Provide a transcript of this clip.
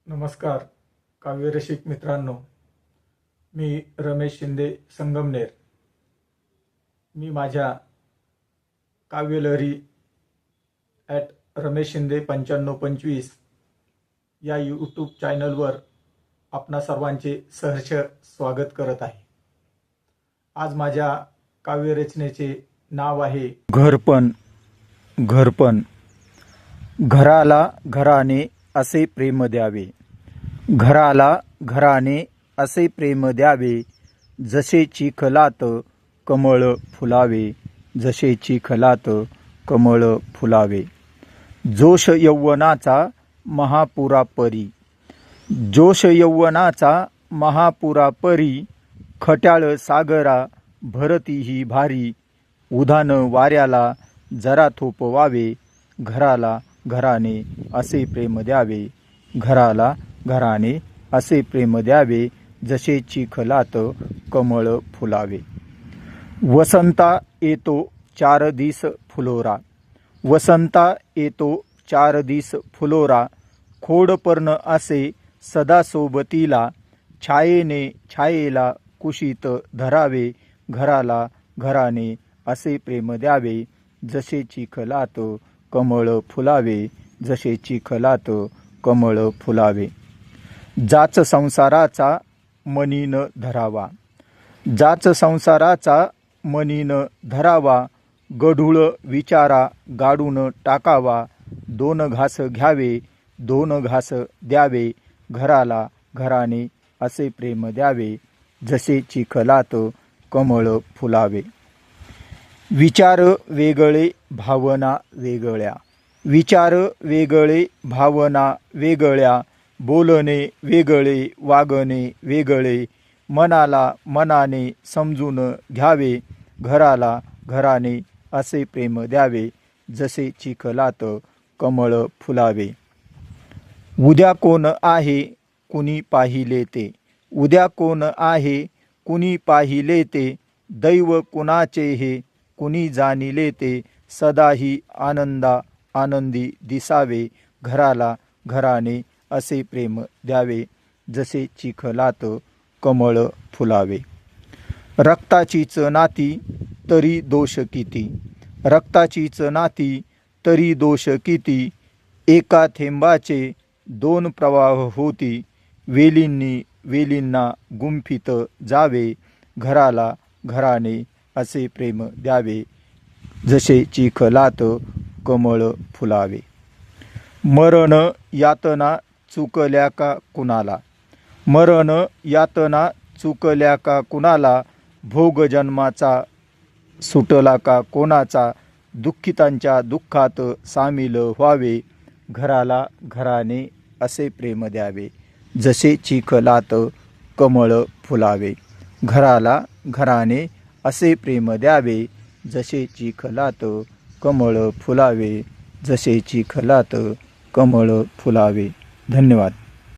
नमस्कार काव्यरसिक मित्रांनो, मी रमेश शिंदे संगमनेर। मी माझ्या काव्यलहरी @रमेश शिंदे 9525 या यूट्यूब चॅनलवर आपणा सर्वांचे सहर्ष स्वागत करत आहे। आज माझ्या काव्यरचनेचे नाव आहे घरपण। घरपण। घराला घराने असे प्रेम द्यावे, घराला घराने असे प्रेम द्यावे, जसे चिखलात कमळ फुलावे, जसे चिखलात कमळ फुलावे। जोश यौवनाचा महापुरा परी, जोश यौवनाचा महापुरा परी, खट्याळ सागरा भरती ही भारी, उधान वाऱ्याला जरा थोपवावे, घराला घराने असे प्रेम द्यावे, घराला घराने असे प्रेम द्यावे, जसे चिखलात कमळ फुलावे। वसंता येतो 4 दिस फुलोरा, वसंता येतो 4 दिस फुलोरा, खोडपर्ण असे सदा सोबतीला, छायेने छायेला कुशीत धरावे, घराला घराने असे प्रेम द्यावे, जसे चिखलात कमळ फुलावे, जसे चिखलात कमळ फुलावे। जाच संसाराचा मनीन धरावा, जाच संसाराचा मनीन धरावा, गढूळ विचारा गाडून टाकावा, 2 घास घ्यावे 2 घास द्यावे, घराला घराने असे प्रेम द्यावे, जसे चिखलात कमळ फुलावे। विचार वेगळे भावना वेगळ्या, विचार वेगळे भावना वेगळ्या, बोलणे वेगळे वागणे वेगळे, मनाला मनाने समजून घ्यावे, घराला घराने असे प्रेम द्यावे, जसे चिखलात कमळ फुलावे। उद्या कोण आहे कुणी पाहिले ते, उद्या कोण आहे कुणी पाहिले ते, दैव कुणाचे हे कुणी जाणिले ते, सदाही आनंदा आनंदी दिसावे, घराला घराने असे प्रेम द्यावे, जसे चिखलात कमळ फुलावे। रक्ताचीच नाती तरी दोष किती, रक्ताचीच नाती तरी दोष किती, एका थेंबाचे 2 प्रवाह होती, वेलींनी वेलींना गुंफित जावे, घराला घराने असे प्रेम द्यावे, जसे चिखलात कमळ फुलावे। मरण यातना चुकल्या का कुणाला, मरण यातना चुकल्या का कुणाला, भोग जन्माचा सुटला का कोणाचा, दुःखितांच्या दुःखात सामील व्हावे, घराला घराने असे प्रेम द्यावे, जसे चिखलात कमळ फुलावे, घराला घराने असे प्रेम द्यावे, जसे चिखलात कमळ फुलावे, जसे चिखलात कमळ फुलावे। धन्यवाद।